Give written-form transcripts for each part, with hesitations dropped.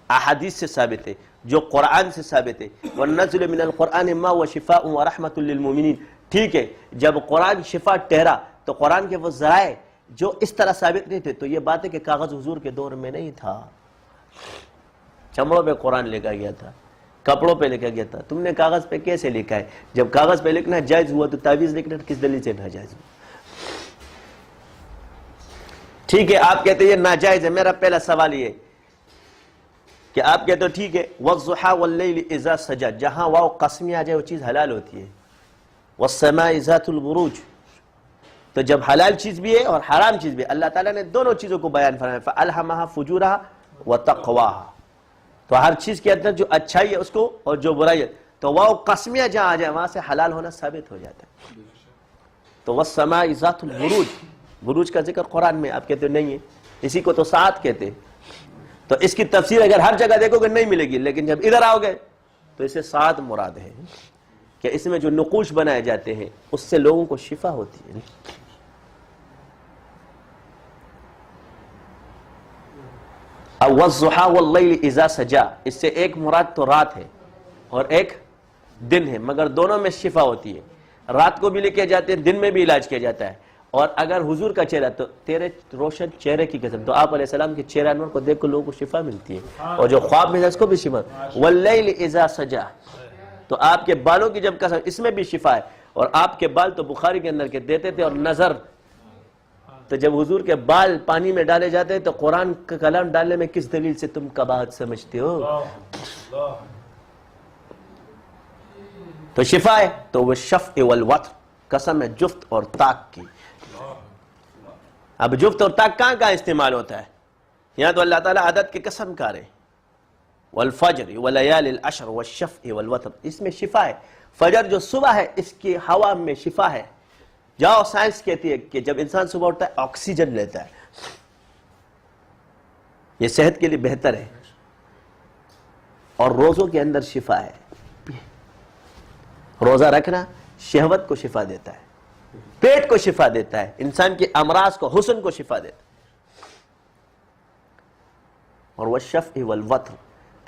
احادیث سے ثابت ہے، جو قرآن سے ثابت ہے۔ وَالنَّزِلُ مِنَ الْقُرْآنِ مَا هُوَ شِفَاءٌ وَرَحْمَةٌ لِّلْمُؤْمِنِينَ، ٹھیک ہے، جب قرآن شفا ٹھہرا تو قرآن کے وہ ذرائع جو اس طرح ثابت نہیں تھے، تو یہ بات ہے کہ کاغذ حضور کے دور میں نہیں تھا، چمڑوں پہ قرآن لکھا گیا تھا، کپڑوں پہ لکھا گیا تھا۔ تم نے کاغذ پہ کیسے لکھا ہے؟ جب کاغذ پہ لکھنا جائز ہوا تو تعویذ لکھنا کس دلیل سے ناجائز ہوا؟ ٹھیک ہے، آپ کہتے ہیں یہ ناجائز ہے۔ میرا پہلا سوال یہ کہ آپ کہتے ہو ٹھیک ہے وَالضُّحَىٰ وَاللَّيْلِ إِذَا سَجَىٰ، جہاں واو قسمی آ جائے وہ چیز حلال ہوتی ہے۔ وَالسَّمَاءِ ذَاتُ الْبُرُوجِ، تو جب حلال چیز بھی ہے اور حرام چیز بھی ہے، اللہ تعالیٰ نے دونوں چیزوں کو بیان فرمایا، فَأَلْهَمَهَا فُجُورَهَا وَتَقْوَاهَا، تو ہر چیز کے اندر جو اچھائی ہے اس کو اور جو برائی ہے، تو واو قسمیہ جہاں آ جائے وہاں سے حلال ہونا ثابت ہو جاتا ہے۔ تو وَالسَّمَاءِ ذَاتُ الْبُرُوجِ، بروج کا ذکر قرآن میں آپ کہتے نہیں ہے، اسی کو تو ساعت کہتے ہیں۔ تو اس کی تفسیر اگر ہر جگہ دیکھو گے نہیں ملے گی، لیکن جب ادھر آؤ گے تو اسے ساعت مراد ہے کہ اس میں جو نقوش بنائے جاتے ہیں اس سے لوگوں کو شفا ہوتی ہے۔ وَالضُّحَىٰ وَاللَّيْلِ إِذَا سَجَىٰ، اس سے ایک مراد تو رات ہے اور ایک دن ہے، مگر دونوں میں شفا ہوتی ہے۔ رات کو بھی لکھے جاتے ہیں، دن میں بھی علاج کیا جاتا ہے۔ اور اگر حضور کا چہرہ تو تیرے روشن چہرے کی قسم، تو آپ علیہ السلام کے چہرہ انور کو دیکھ کر لوگوں کو شفا ملتی ہے، اور جو خواب میں ہے اس کو بھی شفا۔ وَاللَّيْلِ إِذَا سَجَىٰ، تو آپ کے بالوں کی جب قسم، اس میں بھی شفا ہے۔ اور آپ کے بال تو بخاری کے اندر کے دیتے تھے، اور نظر، تو جب حضور کے بال پانی میں ڈالے جاتے ہیں تو قرآن کا کلام ڈالنے میں کس دلیل سے تم قباحت سمجھتے ہو؟ تو شفا ہے، تو وہ شفع والوتر، قسم ہے جفت اور طاق کی۔ اب جفت اور طاق کہاں کہاں استعمال ہوتا ہے؟ یہاں تو اللہ تعالیٰ عدد کی قسم کھا رہے، والفجر ولیال العشر والشفع والوتر، اس میں شفا ہے۔ فجر جو صبح ہے اس کی ہوا میں شفا ہے۔ جاؤ، سائنس کہتی ہے کہ جب انسان صبح اٹھتا ہے آکسیجن لیتا ہے، یہ صحت کے لیے بہتر ہے، اور روزوں کے اندر شفا ہے۔ روزہ رکھنا شہوت کو شفا دیتا ہے، پیٹ کو شفا دیتا ہے، انسان کے امراض کو، حسن کو شفا دیتا ہے۔ اور والشفع والوتر،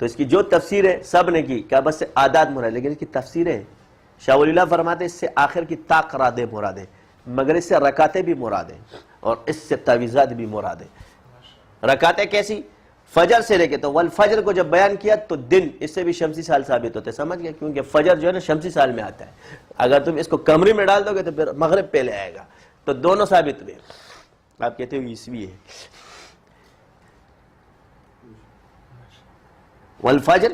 تو اس کی جو تفسیر ہے سب نے کی، کیا بس سے عادات مراد، لیکن اس کی تفسیریں شاہ ولی اللہ فرماتے ہیں اس سے آخر کی طاق رادیں مراد ہے، مگر اس سے رکعتیں بھی مراد ہیں، اور اس سے تعویذات بھی مراد ہیں۔ رکعتیں کیسی؟ فجر سے لے کے، تو والفجر کو جب بیان کیا تو دن، اس سے بھی شمسی سال ثابت ہوتے، سمجھ گئے؟ کیونکہ فجر جو ہے نا شمسی سال میں آتا ہے، اگر تم اس کو قمری میں ڈال دو گے تو پھر مغرب پہلے آئے گا، تو دونوں ثابت ہوئے۔ آپ کہتے ہو عیسوی ہے۔ والفجر،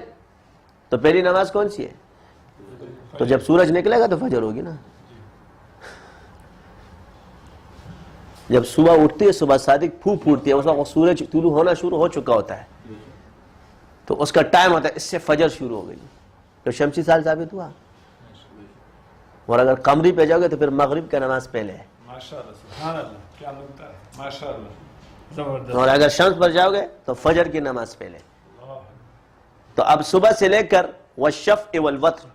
تو پہلی نماز کون سی ہے؟ تو جب سورج نکلے گا تو فجر ہوگی نا۔ جب صبح اٹھتی ہے، صبح صادق پھوٹ پھوٹتی ہے، اس وقت سورج طلوع ہونا شروع ہو چکا ہوتا ہے، تو اس کا ٹائم ہوتا ہے، اس سے فجر شروع ہو گئی، تو شمسی سال ثابت ہوا۔ اور اگر قمری پہ جاؤ گے تو پھر مغرب کا نماز پہلے ہے، اور اگر شمس پر جاؤ گے تو فجر کی نماز پہلے۔ تو اب صبح سے لے کر والشفع والوتر،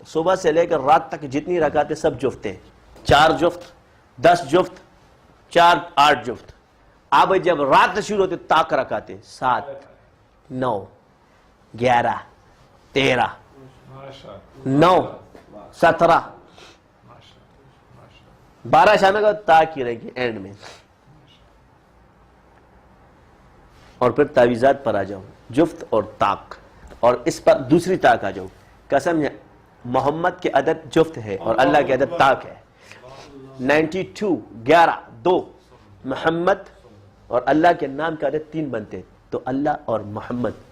صبح سے لے کر رات تک جتنی رکعتیں سب جفت ہیں، 4 جفت، 10 جفت، 4 8 جفت۔ اب جب رات شروع ہوتی طاق رکعتیں 7 9 11 13 9 17 12 شام کا طاق کی رہے گی اینڈ میں۔ اور پھر تعویذات پر آ جاؤ، جفت اور طاق، اور اس پر دوسری طاق آ جاؤ، قسم ہے محمد کے عدد جفت ہے اور اللہ کے عدد طاق ہے۔ 92 11 2 محمد، اور اللہ کے نام کا عدد 3 بنتے، تو اللہ اور محمد۔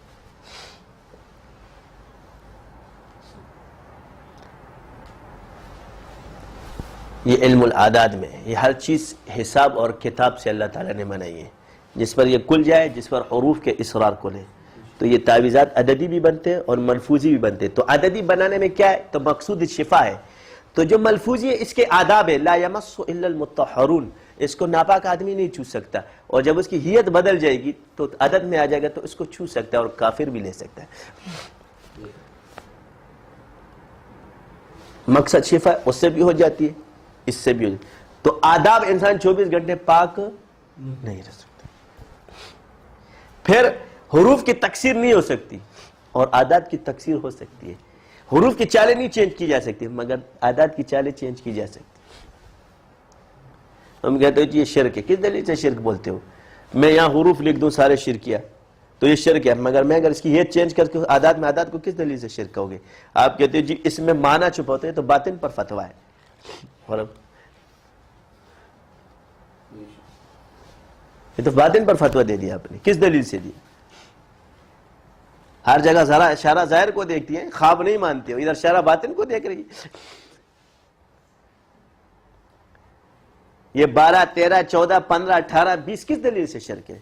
یہ علم العداد میں ہے، یہ ہر چیز حساب اور کتاب سے اللہ تعالیٰ نے بنائی ہے، جس پر یہ کل جائے، جس پر حروف کے اصرار کو لے، تو یہ تعویذات عددی بھی بنتے ہیں اور ملفوظی بھی بنتے ہیں۔ تو عددی بنانے میں کیا ہے؟ تو مقصود شفا ہے۔ تو جو ملفوظی ہے اس کے آداب ہے، لا یمس الا المطہرون، اس کو ناپاک آدمی نہیں چھو سکتا، اور جب اس کی ہیت بدل جائے گی تو عدد میں آ جائے گا تو اس کو چھو سکتا ہے اور کافر بھی لے سکتا ہے۔ مقصد شفا اس سے بھی ہو جاتی ہے، اس سے بھی ہو جاتی ہے۔ تو آداب انسان 24 گھنٹے پاک نہیں رہ سکتا۔ پھر حروف کی تکثیر نہیں ہو سکتی اور اعداد کی تکثیر ہو سکتی ہے. حروف کی چالیں نہیں چینج کی جا سکتی مگر اعداد کی چالیں چینج کی جا سکتی. ہم کہتے ہیں یہ شرک ہے. کس دلیل سے شرک بولتے ہو؟ میں یہاں حروف لکھ دوں سارے شرکیہ تو یہ شرک ہے، مگر میں اگر اس کی یہ چینج کر کے اعداد میں اعداد کو کس دلیل سے شرک کہو گے؟ آپ کہتے ہیں جی اس میں معنی چھپاتے ہیں تو باطن پر فتویٰ ہے. اور اب یہ تو باطن پر فتویٰ دے دیا آپ نے. کس دلیل سے دیا؟ ہر جگہ ذرا اشارہ ظاہر کو دیکھتی ہیں، خواب نہیں مانتی ہو، ادھر اشارہ باطن کو دیکھ رہی ہے. یہ 12 13 14 15 18 20 کس دلیل سے شرک ہے؟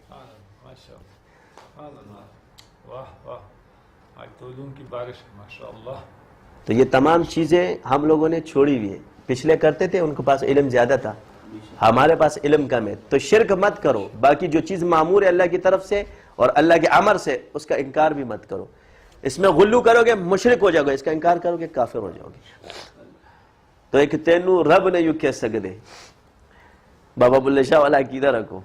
تو یہ تمام چیزیں ہم لوگوں نے چھوڑی ہوئی ہے. پچھلے کرتے تھے، ان کے پاس علم زیادہ تھا، ہمارے پاس علم کم ہے. تو شرک مت کرو، باقی جو چیز معمور ہے اللہ کی طرف سے اور اللہ کے امر سے اس کا انکار بھی مت کرو. اس میں غلو کرو گے مشرک ہو جاؤ گے، اس کا انکار کرو گے کافر ہو جاؤ گے. تو ایک تینو رب نے یوں کہہ سکتے بابا بلے شاہ والا عقیدہ رکھو،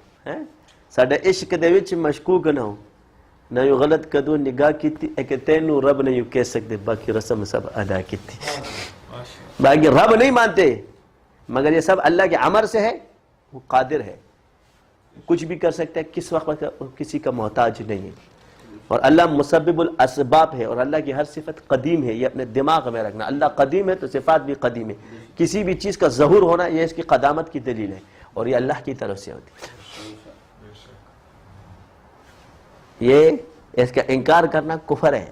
ساڈے عشق دے وچ مشکوک نہ ہو، نہ یوں غلط کدو نگاہ کیتی ایک تینو رب نے یوں کہہ سکتے باقی رسم سب ادا کیتی. باقی رب نہیں مانتے مگر یہ سب اللہ کے امر سے ہے. وہ قادر ہے، کچھ بھی کر سکتا ہے، کس وقت کسی کا محتاج نہیں ہے. اور اللہ مسبب الاسباب ہے اور اللہ کی ہر صفت قدیم ہے. یہ اپنے دماغ میں رکھنا، اللہ قدیم ہے تو صفات بھی قدیم ہے. کسی بھی چیز کا ظہور ہونا یہ اس کی قدامت کی دلیل ہے اور یہ اللہ کی طرف سے ہوتی ہے. یہ اس کا انکار کرنا کفر ہے.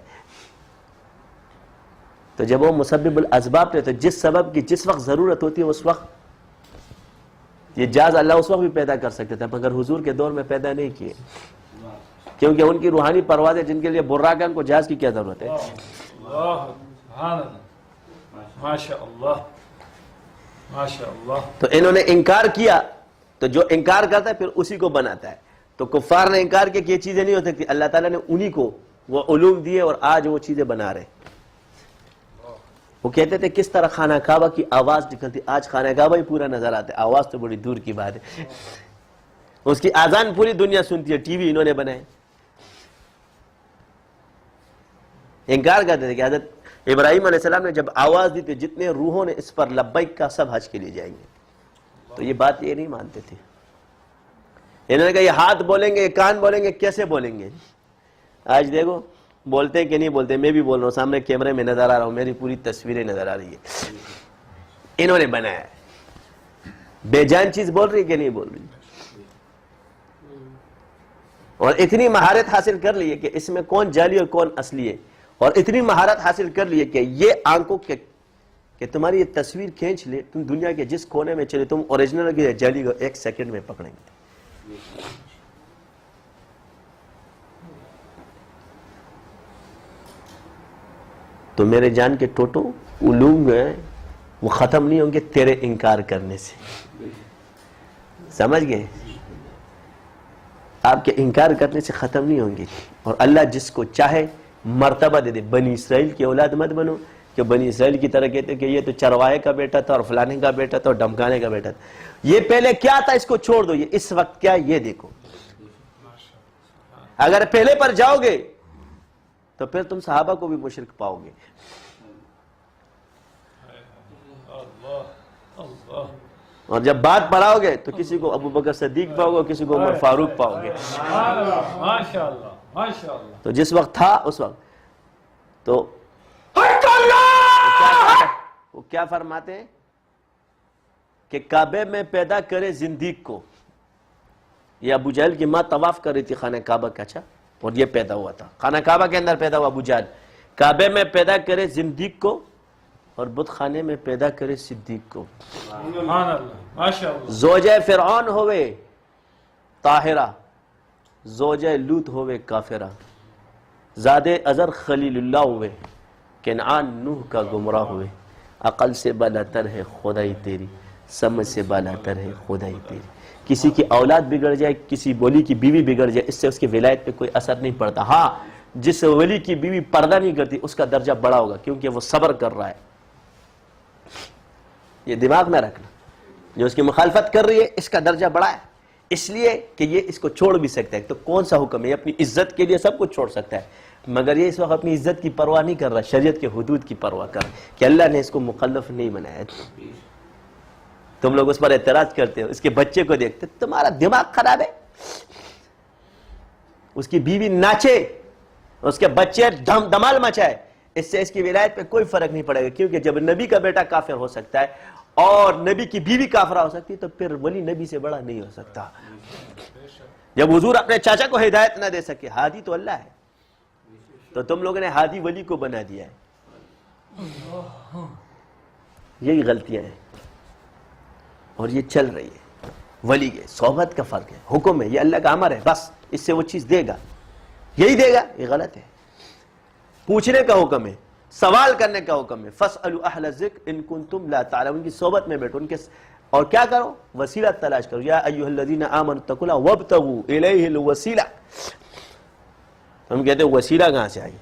تو جب وہ مسبب الاسباب تھے تو جس سبب کی جس وقت ضرورت ہوتی ہے اس وقت یہ جاز اللہ اس وقت بھی پیدا کر سکتے تھے مگر حضور کے دور میں پیدا نہیں کیے، کیونکہ ان کی روحانی پروازیں جن کے لیے براگن کو جہاز کی کیا ضرورت ہے. تو انہوں نے انکار کیا تو جو انکار کرتا ہے پھر اسی کو بناتا ہے. تو کفار نے انکار کیا کہ یہ چیزیں نہیں ہو سکتی، اللہ تعالیٰ نے انہی کو وہ علوم دیے اور آج وہ چیزیں بنا رہے. وہ کہتے تھے کس طرح خانہ کعبہ کی آواز نکلتی، آج خانہ کعبہ ہی پورا نظر آتا ہے، آواز تو بڑی دور کی بات ہے. اس کی آذان پوری دنیا سنتی ہے، ٹی وی انہوں نے بنائے. انکار کرتے تھے کہ حضرت ابراہیم علیہ السلام نے جب آواز دی تو جتنے روحوں نے اس پر لبیک کا سب حج کے لیے جائیں گے. تو یہ بات یہ نہیں مانتے تھے. انہوں نے کہا یہ ہاتھ بولیں گے، یہ کان بولیں گے، کیسے بولیں گے؟ آج دیکھو بولتے کہ نہیں بولتے. میں بھی بول رہا ہوں، سامنے کیمرے میں نظر آ رہا ہوں، میری پوری تصویریں نظر آ رہی ہے. انہوں نے بنایا ہے. بے جان چیز بول رہی ہے کہ نہیں بول رہی؟ اور اتنی مہارت حاصل کر لی ہے کہ اس میں کون جعلی اور کون اصلی ہے. اور اتنی مہارت حاصل کر لی ہے کہ یہ آنکھوں کے کہ تمہاری یہ تصویر کھینچ لے، تم دنیا کے جس کونے میں چلے تم اوریجنل کی جعلی کو 1 سیکنڈ میں پکڑیں گے. تو میرے جان کے ٹوٹو علوم ہیں وہ ختم نہیں ہوں گے تیرے انکار کرنے سے. سمجھ گئے؟ آپ کے انکار کرنے سے ختم نہیں ہوں گے. اور اللہ جس کو چاہے مرتبہ دے دے. بنی اسرائیل کی اولاد مت بنو کہ بنی اسرائیل کی طرح کہتے کہ یہ تو چرواہے کا بیٹا تھا اور فلانے کا بیٹا تھا اور ڈمکانے کا بیٹا تھا. یہ پہلے کیا تھا اس کو چھوڑ دو، یہ اس وقت کیا یہ دیکھو. اگر پہلے پر جاؤ گے تو پھر تم صحابہ کو بھی مشرک پاؤ گے. اور جب بات پڑھاؤ گے تو کسی کو ابو بکر صدیق پاؤ گے، کسی کو عمر فاروق پاؤ گے. تو جس وقت تھا اس وقت تو وہ کیا فرماتے ہیں کہ کعبے میں پیدا کرے زندیق کو. یہ ابو جہل کی ماں طواف کر رہی تھی خانہ کعبہ کا، اچھا، اور یہ پیدا ہوا تھا خانہ کعبہ کے اندر پیدا ہوا ابو جہل. کعبے میں پیدا کرے زندیق کو اور بت خانے میں پیدا کرے صدیق کو. زوجہ فرعون ہوئے طاہرہ، زوجہ لوط ہوئے کافرہ، زاد ازر خلیل اللہ ہوئے، کنعان نوح کا گمراہ ہوئے. عقل سے بالاتر ہے خدائی تیری، سمجھ سے بالاتر ہے خدائی تیری. کسی کی اولاد بگڑ جائے، کسی ولی کی بیوی بگڑ جائے، اس سے اس کی ولایت پہ کوئی اثر نہیں پڑتا. ہاں، جس ولی کی بیوی پردہ نہیں کرتی اس کا درجہ بڑا ہوگا کیونکہ وہ صبر کر رہا ہے. یہ دماغ میں رکھنا. جو اس کی مخالفت کر رہی ہے اس کا درجہ بڑا ہے اس لیے کہ یہ اس کو چھوڑ بھی سکتا ہے. تو کون سا حکم ہے؟ یہ اپنی عزت کے لیے سب کچھ چھوڑ سکتا ہے، مگر یہ اس وقت اپنی عزت کی پرواہ نہیں کر رہا، شریعت کے حدود کی پرواہ کر رہا کہ اللہ نے اس کو مکلف نہیں بنایا. تم لوگ اس پر اعتراض کرتے ہو، اس کے بچے کو دیکھتے تمہارا دماغ خراب ہے. اس کی بیوی ناچے، اس کے بچے دمال مچائے، اس سے اس کی ولایت پہ کوئی فرق نہیں پڑے گا، کیونکہ جب نبی کا بیٹا کافر ہو سکتا ہے اور نبی کی بیوی کافرہ ہو سکتی ہے تو پھر ولی نبی سے بڑا نہیں ہو سکتا. جب حضور اپنے چاچا کو ہدایت نہ دے سکے، ہادی تو اللہ ہے، تو تم لوگوں نے ہادی ولی کو بنا دیا ہے. یہی غلطیاں ہیں اور یہ چل رہی ہے. ولی کے صحبت کا فرق ہے، حکم ہے، یہ اللہ کا امر ہے، بس اس سے وہ چیز دے گا، یہی دے گا. یہ غلط ہے. پوچھنے کا حکم ہے، سوال کرنے کا حکم ہے. فَاسْأَلُوا أَهْلَ الذِّكْرِ إِن كُنتُمْ لَا تَعْلَمُونَ. ان کی صحبت میں بیٹھو، ان کے اور کیا کرو؟ وسیلہ تلاش کرو. یا ایھا الذین آمنوا اتقوا اللہ وابتغوا الیہ الوسیلہ. ہم کہتے ہیں وسیلہ کہاں سے آئی؟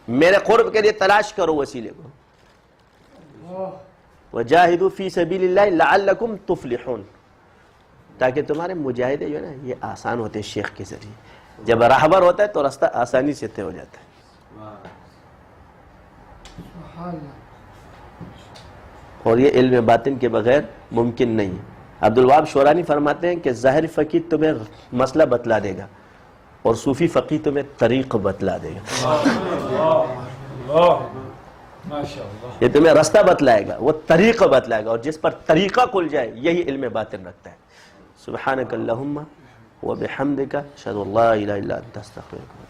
میرے قرب کے لیے تلاش کرو وسیلے کو. وجاہدوا فی سبیل اللہ لعلکم تفلحون. تاکہ تمہارے مجاہدے جو ہے نا یہ آسان ہوتے ہیں شیخ کے ذریعے. جب راہبر ہوتا ہے تو راستہ آسانی سے طے ہو جاتا ہے. اور یہ علم باطن کے بغیر ممکن نہیں. عبد الوہاب شورانی فرماتے ہیں کہ ظاہر فقیہ تمہیں مسئلہ بتلا دے گا اور صوفی فقیہ تمہیں طریق بتلا دے گا. یہ تمہیں راستہ بتلائے گا، وہ طریقہ بتلائے گا، اور جس پر طریقہ کھل جائے یہی علم باطن رکھتا ہے. سبحانک اللہم و بحمدک اشہد ان لا الہ الا انت استغفرک.